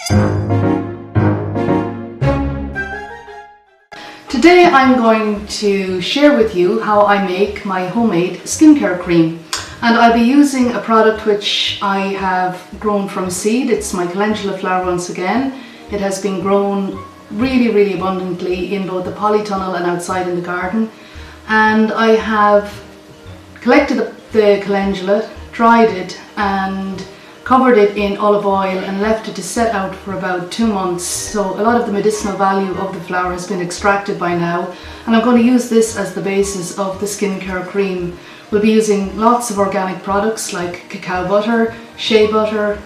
Today I'm going to share with you how I make my homemade skincare cream, and I'll be using a product which I have grown from seed. It's my calendula flower once again. It has been grown really abundantly in both the polytunnel and outside in the garden, and I have collected the calendula, dried it and covered it in olive oil and left it to set out for about 2 months. So a lot of the medicinal value of the flower has been extracted by now, and I'm going to use this as the basis of the skincare cream. We'll be using lots of organic products like cacao butter, shea butter,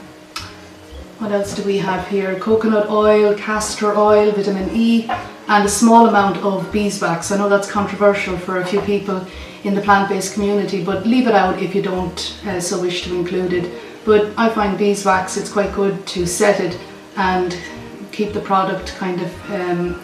what else do we have here? Coconut oil, castor oil, vitamin E, and a small amount of beeswax. I know that's controversial for a few people in the plant-based community, but leave it out if you don't so wish to include it. But I find beeswax, it's quite good to set it and keep the product kind of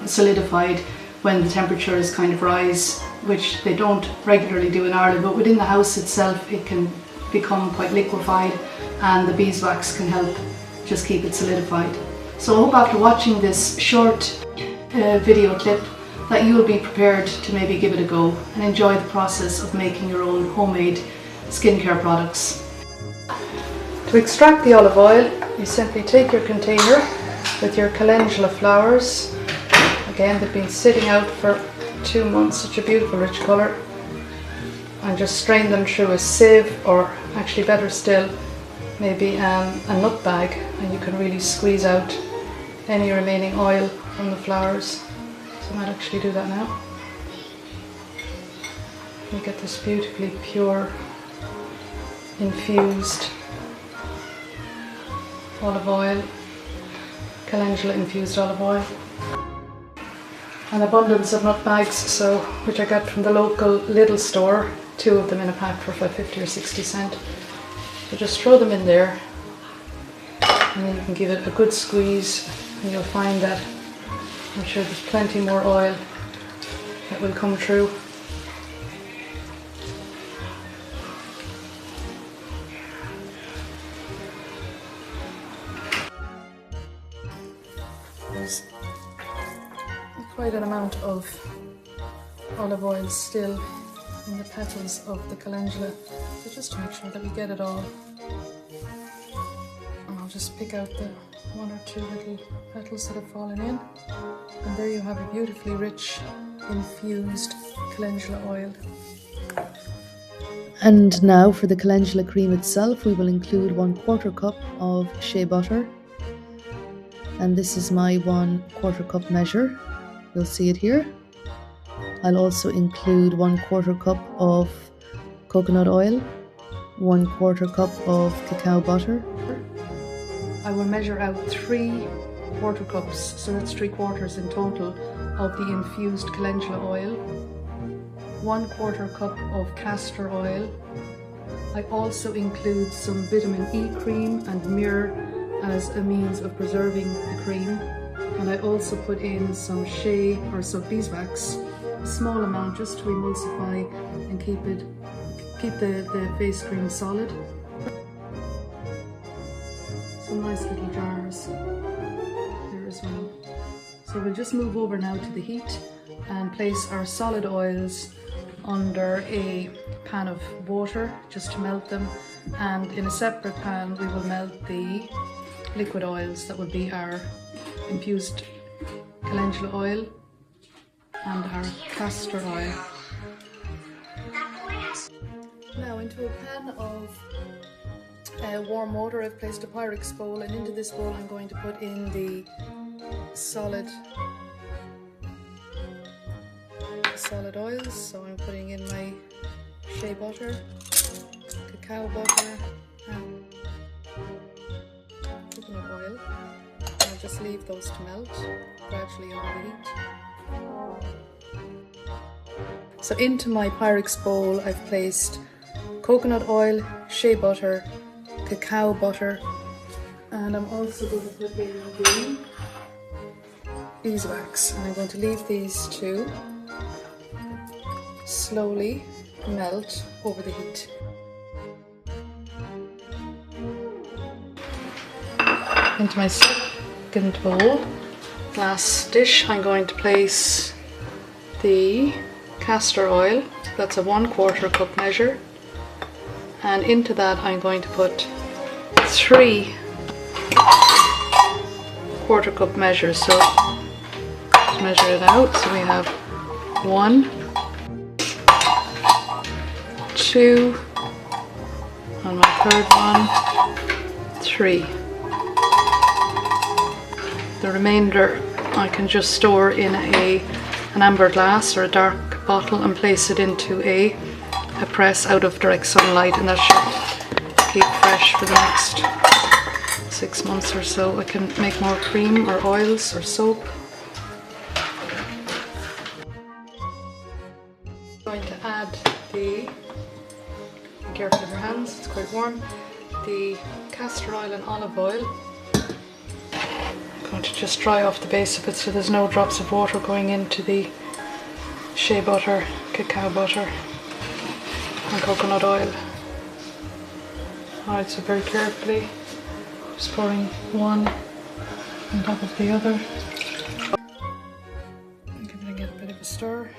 solidified when the temperatures kind of rise, which they don't regularly do in Ireland, but within the house itself it can become quite liquefied, and the beeswax can help just keep it solidified. So I hope after watching this short video clip that you will be prepared to maybe give it a go and enjoy the process of making your own homemade skincare products. To extract the olive oil, you simply take your container with your calendula flowers. Again, they've been sitting out for 2 months, such a beautiful rich colour, and just strain them through a sieve, or actually better still, maybe a nut bag, and you can really squeeze out any remaining oil from the flowers. So I might actually do that now. You get this beautifully pure, infused olive oil, calendula infused olive oil. An abundance of nut bags, which I got from the local Lidl store, 2 of them in a pack for 50 or 60 cents. So just throw them in there, and then you can give it a good squeeze, and you'll find that I'm sure there's plenty more oil that will come through. There's quite an amount of olive oil still in the petals of the calendula, so just to make sure that we get it all, and I'll just pick out the 1 or 2 little petals that have fallen in, and there you have a beautifully rich infused calendula oil. And now for the calendula cream itself, we will include 1/4 cup of shea butter, and this is my 1/4 cup measure. You'll see it here. I'll also include 1/4 cup of coconut oil, 1/4 cup of cacao butter. I will measure out 3/4 cups, so that's 3/4 in total, of the infused calendula oil, 1/4 cup of castor oil. I also include some vitamin E cream and myrrh as a means of preserving the cream, and I also put in some shea or some beeswax, a small amount just to emulsify and keep the face cream solid. Some nice little jars there as well. So we'll just move over now to the heat and place our solid oils under a pan of water just to melt them, and in a separate pan we will melt the liquid oils that would be our infused calendula oil and our castor oil. Now into a pan of warm water I've placed a Pyrex bowl, and into this bowl I'm going to put in the solid oils. So I'm putting in my shea butter, cacao butter and coconut oil. I'll just leave those to melt gradually on the heat. So into my Pyrex bowl I've placed coconut oil, shea butter, cacao butter, and I'm also going to put in the beeswax, and I'm going to leave these two slowly melt over the heat. Into my second bowl, glass dish, I'm going to place the castor oil. That's a 1/4 cup measure. And into that I'm going to put 3 1/4 cup measures. So let's measure it out. So we have 1, 2, and my third one, 3. The remainder I can just store in an amber glass or a dark bottle and place it into a press out of direct sunlight, and that should keep fresh for the next 6 months or so. I can make more cream or oils or soap. I'm going to add be careful of your hands, it's quite warm, the castor oil and olive oil. I'm going to just dry off the base of it so there's no drops of water going into the shea butter, cacao butter and coconut oil. Alright, so very carefully just pouring one on top of the other. I'm giving it a bit of a stir.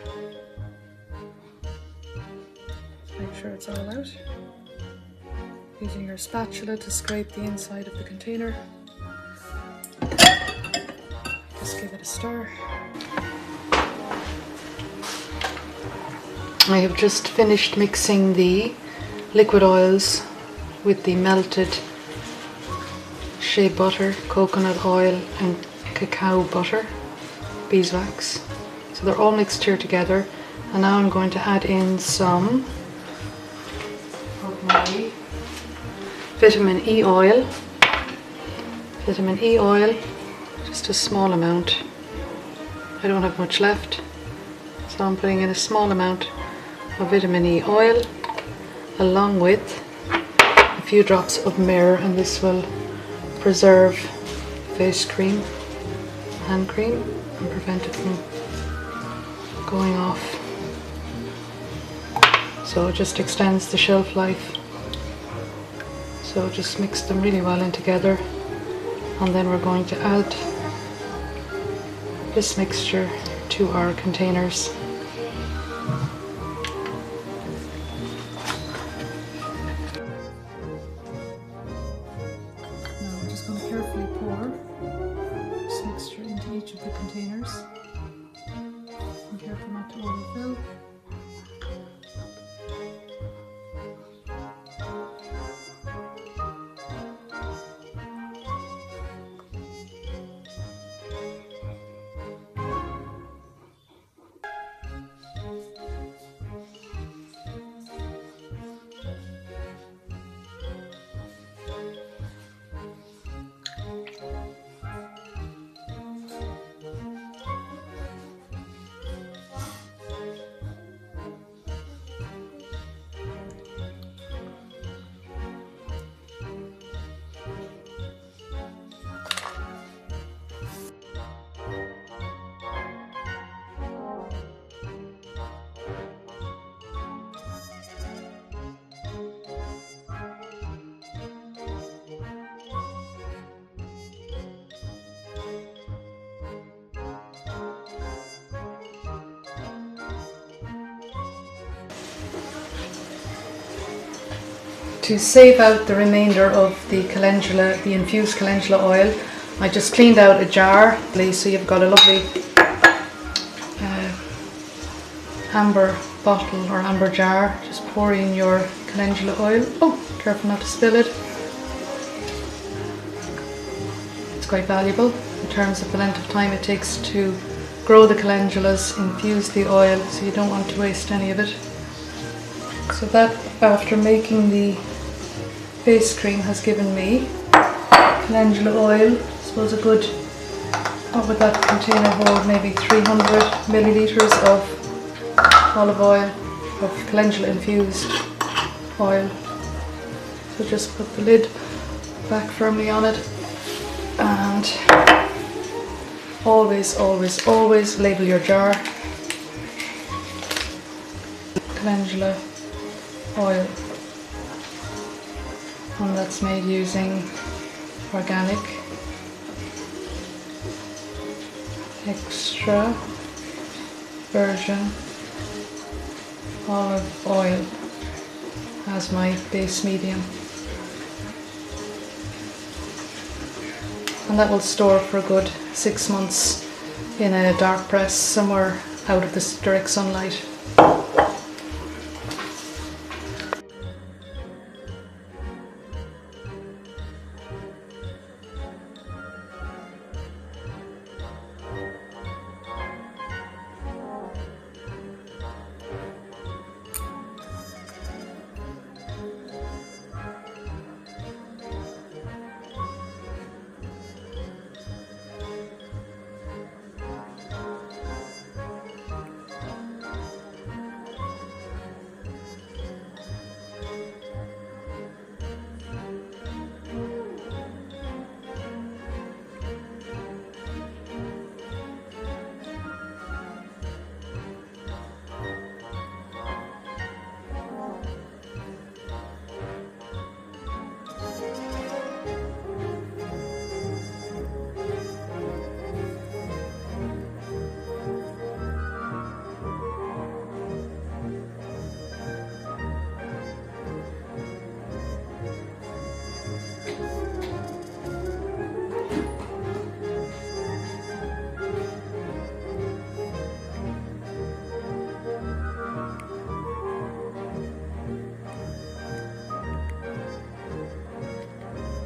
Make sure it's all out. Using your spatula to scrape the inside of the container. Just give it a stir. I have just finished mixing the liquid oils with the melted shea butter, coconut oil and cacao butter, beeswax. So they're all mixed here together, and now I'm going to add in some of my vitamin E oil. Vitamin E oil, just a small amount. I don't have much left, so I'm putting in a small amount of vitamin E oil along with a few drops of myrrh, and this will preserve face cream, hand cream, and prevent it from going off. So it just extends the shelf life. So just mix them really well in together, and then we're going to add this mixture to our containers. Now I'm just going to carefully pour this mixture into each of the containers. Be careful not to overfill. To save out the remainder of the calendula, the infused calendula oil, I just cleaned out a jar, so you've got a lovely amber bottle or amber jar. Just pour in your calendula oil. Oh, careful not to spill it. It's quite valuable in terms of the length of time it takes to grow the calendulas, infuse the oil, so you don't want to waste any of it. So that, after making the face cream, has given me calendula oil. I suppose a good, what would that container hold, maybe 300 milliliters of olive oil, of calendula infused oil. So just put the lid back firmly on it, and always, always, always label your jar. Calendula oil, and that's made using organic extra virgin olive oil as my base medium. And that will store for a good 6 months in a dark press somewhere out of the direct sunlight.